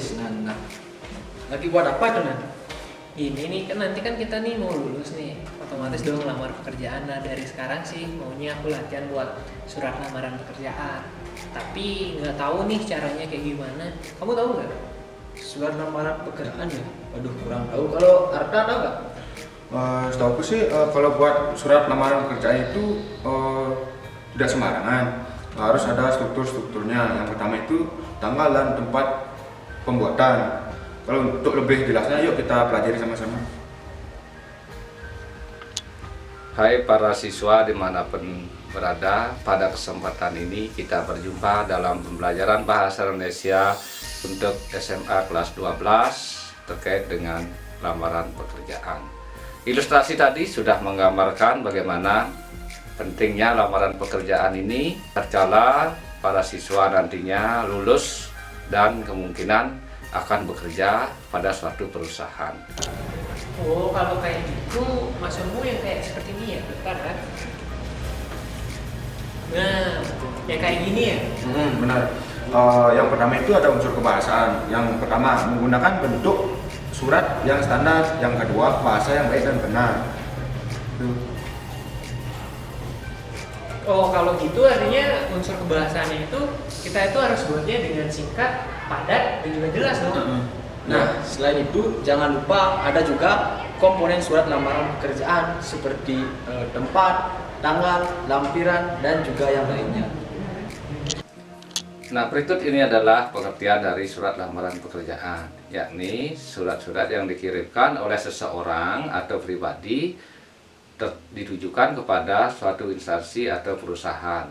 tulis. Nah. Lagi buat apa tuh, Nan? Ini nih kan nanti kan kita nih mau lulus nih, otomatis dong lamar pekerjaan. Nah dari sekarang sih maunya aku latihan buat surat lamaran pekerjaan. Tapi nggak tahu nih caranya kayak gimana. Kamu tahu nggak? Surat lamaran pekerjaan ya? Waduh, kurang tahu. Kalau Arda tahu nggak? Setahu aku sih kalau buat surat lamaran pekerjaan itu tidak sembarangan. Harus ada struktur-strukturnya. Yang pertama itu tanggal dan tempat pembuatan. Kalau untuk lebih jelasnya, yuk kita pelajari sama-sama. Hai para siswa dimanapun berada, pada kesempatan ini kita berjumpa dalam pembelajaran Bahasa Indonesia untuk SMA kelas 12 terkait dengan lamaran pekerjaan. Ilustrasi tadi sudah menggambarkan bagaimana pentingnya lamaran pekerjaan ini tercala para siswa nantinya lulus dan kemungkinan akan bekerja pada suatu perusahaan. Oh kalau kayak gitu maksudmu yang kayak seperti ini ya? Bentar kan? Nah yang kayak gini ya? Benar. Yang pertama itu ada unsur kebahasaan. Yang pertama menggunakan bentuk surat yang standar. Yang kedua bahasa yang baik dan benar. Oh kalau gitu artinya unsur kebahasaannya itu kita itu harus buatnya dengan singkat, padat, dan juga jelas dong. Nah, selain itu jangan lupa ada juga komponen surat lamaran pekerjaan seperti tempat, tanggal, lampiran, dan juga yang lainnya. Nah, berikut ini adalah pengertian dari surat lamaran pekerjaan, yakni surat-surat yang dikirimkan oleh seseorang atau pribadi ditujukan kepada suatu instansi atau perusahaan.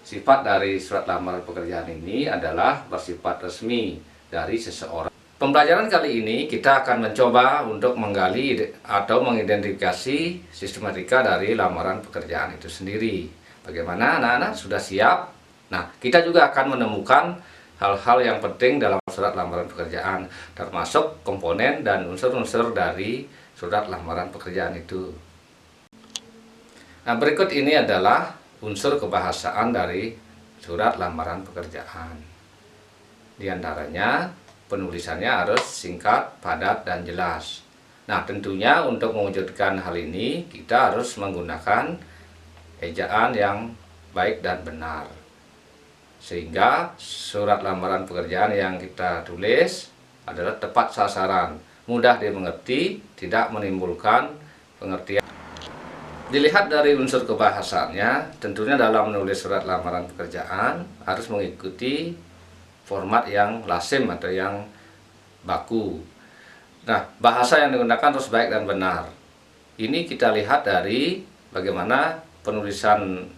Sifat dari surat lamaran pekerjaan ini adalah bersifat resmi dari seseorang. Pembelajaran kali ini kita akan mencoba untuk menggali atau mengidentifikasi sistematika dari lamaran pekerjaan itu sendiri. Bagaimana anak-anak sudah siap? Nah, kita juga akan menemukan hal-hal yang penting dalam surat lamaran pekerjaan, termasuk komponen dan unsur-unsur dari surat lamaran pekerjaan itu. Nah, berikut ini adalah unsur kebahasaan dari surat lamaran pekerjaan. Di antaranya, penulisannya harus singkat, padat, dan jelas. Nah, tentunya untuk mewujudkan hal ini, kita harus menggunakan ejaan yang baik dan benar. Sehingga surat lamaran pekerjaan yang kita tulis adalah tepat sasaran, mudah dimengerti, tidak menimbulkan pengertian. Dilihat dari unsur kebahasaannya, tentunya dalam menulis surat lamaran pekerjaan harus mengikuti format yang lazim atau yang baku. Nah, bahasa yang digunakan harus baik dan benar. Ini kita lihat dari bagaimana penulisan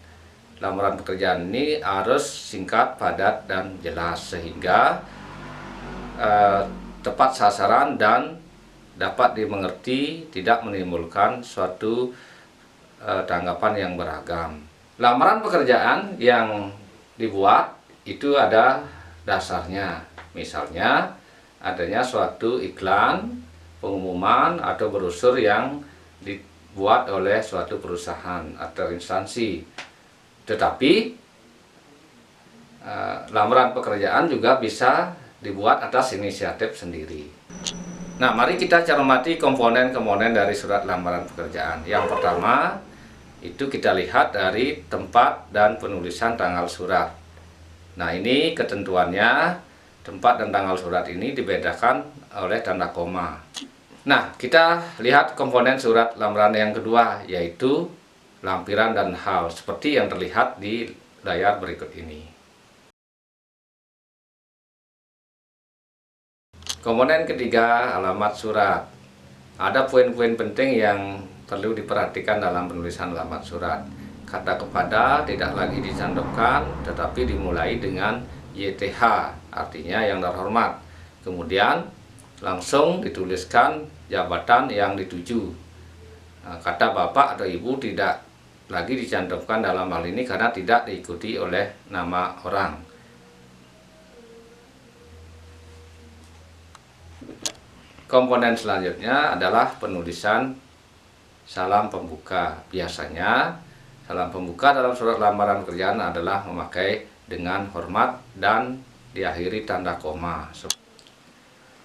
lamaran pekerjaan ini harus singkat, padat, dan jelas sehingga tepat sasaran dan dapat dimengerti, tidak menimbulkan suatu tanggapan yang beragam. Lamaran pekerjaan yang dibuat itu ada dasarnya. Misalnya adanya suatu iklan, pengumuman atau brosur yang dibuat oleh suatu perusahaan atau instansi. Tetapi lamaran pekerjaan juga bisa dibuat atas inisiatif sendiri. Nah, mari kita cermati komponen-komponen dari surat lamaran pekerjaan. Yang pertama itu kita lihat dari tempat dan penulisan tanggal surat. Nah, ini ketentuannya, tempat dan tanggal surat ini dibedakan oleh tanda koma. Nah, kita lihat komponen surat lamaran yang kedua, yaitu lampiran dan hal, seperti yang terlihat di layar berikut ini. Komponen ketiga, alamat surat. Ada poin-poin penting yang perlu diperhatikan dalam penulisan alamat surat. Kata kepada tidak lagi dicantumkan, tetapi dimulai dengan YTH, artinya yang terhormat. Kemudian langsung dituliskan jabatan yang dituju. Nah, kata bapak atau ibu tidak lagi dicantumkan dalam hal ini karena tidak diikuti oleh nama orang. Komponen selanjutnya adalah penulisan salam pembuka. Biasanya salam pembuka dalam surat lamaran pekerjaan adalah memakai dengan hormat dan diakhiri tanda koma.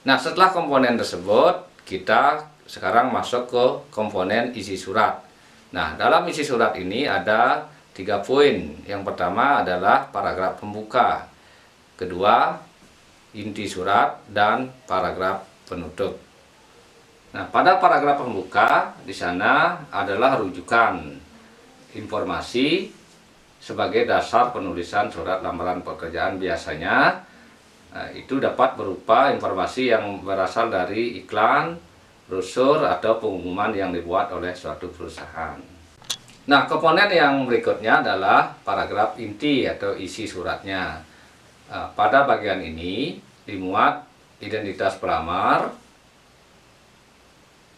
Nah, setelah komponen tersebut, kita sekarang masuk ke komponen isi surat. Nah, dalam isi surat ini ada 3 poin. Yang pertama adalah paragraf pembuka, kedua inti surat, dan paragraf penutup. Nah, pada paragraf pembuka di sana adalah rujukan informasi sebagai dasar penulisan surat lamaran pekerjaan biasanya. Itu dapat berupa informasi yang berasal dari iklan, brosur, atau pengumuman yang dibuat oleh suatu perusahaan. Nah, komponen yang berikutnya adalah paragraf inti atau isi suratnya. Pada bagian ini dimuat identitas pelamar,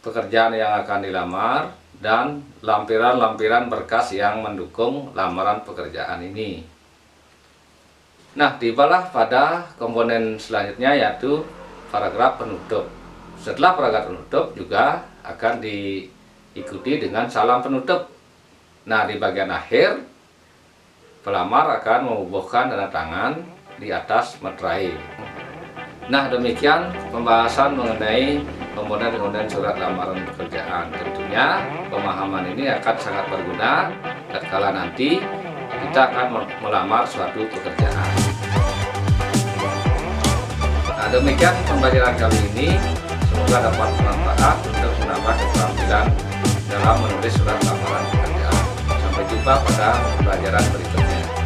pekerjaan yang akan dilamar, dan lampiran-lampiran berkas yang mendukung lamaran pekerjaan ini. Nah, tibalah pada komponen selanjutnya, yaitu paragraf penutup. Setelah paragraf penutup juga akan diikuti dengan salam penutup. Nah, di bagian akhir pelamar akan mengubuhkan tanda tangan di atas materai. Nah, demikian pembahasan mengenai komponen-komponen surat lamaran pekerjaan. Tentunya pemahaman ini akan sangat berguna tatkala nanti kita akan melamar suatu pekerjaan. Nah, demikian pembelajaran kali ini. Semoga dapat bermanfaat untuk menambah keterampilan dalam menulis surat lamaran pekerjaan. Sampai jumpa pada pembelajaran berikutnya.